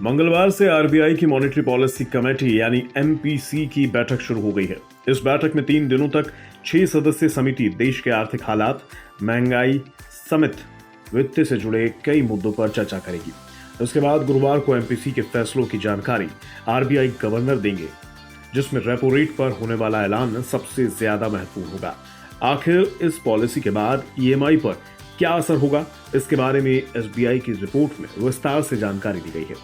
मंगलवार से आरबीआई की मॉनेटरी पॉलिसी कमेटी यानी एमपीसी की बैठक शुरू हो गई है। इस बैठक में 3 दिनों तक 6 सदस्यीय समिति देश के आर्थिक हालात, महंगाई समेत वित्त से जुड़े कई मुद्दों पर चर्चा करेगी। उसके बाद गुरुवार को एमपीसी के फैसलों की जानकारी आरबीआई गवर्नर देंगे, जिसमें रेपो रेट पर होने वाला ऐलान सबसे ज्यादा महत्वपूर्ण होगा। आखिर इस पॉलिसी के बाद ईएमआई पर क्या असर होगा, इसके बारे में एसबीआई की रिपोर्ट में विस्तार से जानकारी दी गई है।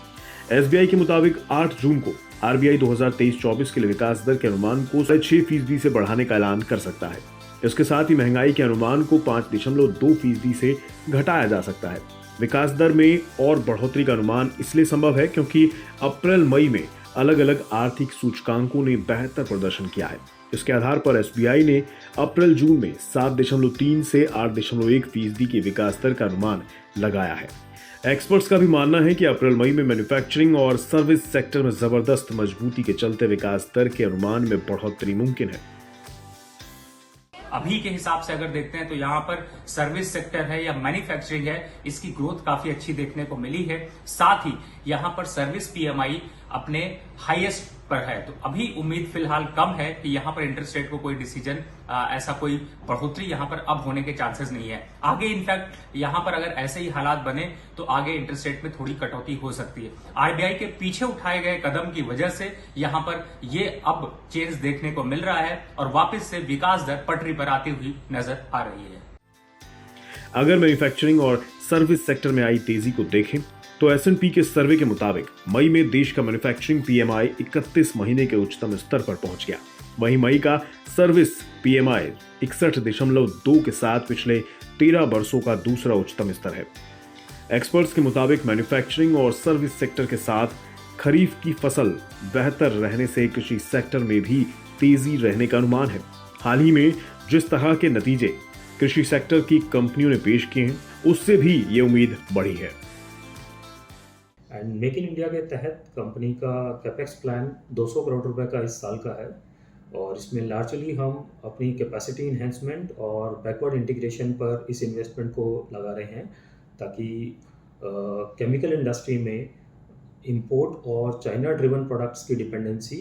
एसबीआई के मुताबिक 8 जून को आरबीआई 2023-24 के लिए विकास दर के अनुमान को 6% से बढ़ाने का ऐलान कर सकता है। इसके साथ ही महंगाई के अनुमान को 5.2% से घटाया जा सकता है। विकास दर में और बढ़ोतरी का अनुमान इसलिए संभव है क्योंकि अप्रैल मई में अलग अलग आर्थिक सूचकांकों ने बेहतर प्रदर्शन किया है। इसके आधार पर एसबीआई ने अप्रैल जून में 7.3 से 8.1% की विकास दर का अनुमान लगाया है। एक्सपर्ट्स का भी मानना है कि अप्रैल मई में मैन्युफैक्चरिंग और सर्विस सेक्टर में जबरदस्त मजबूती के चलते विकास दर के अनुमान में बढ़ोतरी मुमकिन है। अभी के हिसाब से अगर देखते हैं तो यहाँ पर सर्विस सेक्टर है या मैन्युफैक्चरिंग है, इसकी ग्रोथ काफी अच्छी देखने को मिली है। साथ ही यहाँ पर सर्विस पीएमआई अपने हाईएस्ट पर है। तो अभी उम्मीद फिलहाल कम है कि यहाँ पर इंटरेस्ट रेट को कोई डिसीजन ऐसा कोई बढ़ोतरी यहाँ पर अब होने के चांसेस नहीं है। आगे इनफैक्ट यहाँ पर अगर ऐसे ही हालात बने तो आगे इंटरेस्ट रेट में थोड़ी कटौती हो सकती है। आरबीआई के पीछे उठाए गए कदम की वजह से यहाँ पर ये अब चेंज देखने को मिल रहा है और वापस से विकास दर पटरी पर आती हुई नजर आ रही है। अगर मैन्युफैक्चरिंग और सर्विस सेक्टर में आई तेजी को देखें तो एस&पी के सर्वे के मुताबिक मई में देश का मैन्युफैक्चरिंग पीएमआई 31 महीने के उच्चतम स्तर पर पहुंच गया। वहीं मई का सर्विस पीएमआई 61.2 के साथ पिछले 13 वर्षों का दूसरा उच्चतम स्तर है। एक्सपर्ट्स के मुताबिक मैन्युफैक्चरिंग और सर्विस सेक्टर के साथ खरीफ की फसल बेहतर रहने से कृषि सेक्टर में भी तेजी रहने का अनुमान है। हाल ही में जिस तरह के नतीजे कृषि सेक्टर की कंपनियों ने पेश किए हैं, उससे भी ये उम्मीद बढ़ी है। एंड मेक इन इंडिया के तहत कंपनी का कैपेक्स प्लान 200 करोड़ रुपए का इस साल का है और इसमें लार्जली हम अपनी कैपेसिटी इन्हेंसमेंट और बैकवर्ड इंटीग्रेशन पर इस इन्वेस्टमेंट को लगा रहे हैं ताकि केमिकल इंडस्ट्री में इंपोर्ट और चाइना ड्रिवन प्रोडक्ट्स की डिपेंडेंसी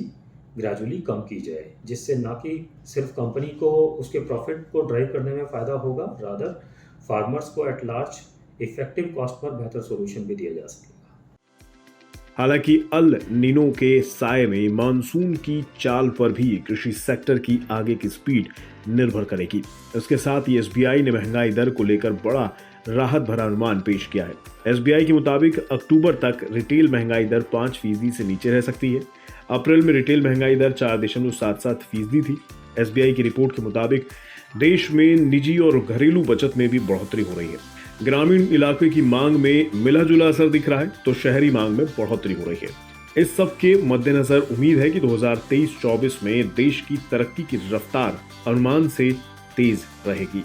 ग्रेजुअली कम की जाए, जिससे ना कि सिर्फ कंपनी को उसके प्रॉफिट को ड्राइव करने में फ़ायदा होगा, रादर फार्मर्स को at large effective cost per बेहतर सोल्यूशन भी दिया जा सकेगा। हालांकि अल नीनो के साए में मानसून की चाल पर भी कृषि सेक्टर की आगे की स्पीड निर्भर करेगी। इसके साथ ही एसबीआई ने महंगाई दर को लेकर बड़ा राहत भरा अनुमान पेश किया है। एसबीआई के मुताबिक अक्टूबर तक रिटेल महंगाई दर 5% से नीचे रह सकती है। अप्रैल में रिटेल महंगाई दर 4.77% थी। एसबीआई की रिपोर्ट के मुताबिक देश में निजी और घरेलू बचत में भी बढ़ोतरी हो रही है। ग्रामीण इलाके की मांग में मिला जुला असर दिख रहा है तो शहरी मांग में बढ़ोतरी हो रही है। इस सब के मद्देनजर उम्मीद है कि 2023-24 में देश की तरक्की की रफ्तार अनुमान से तेज रहेगी।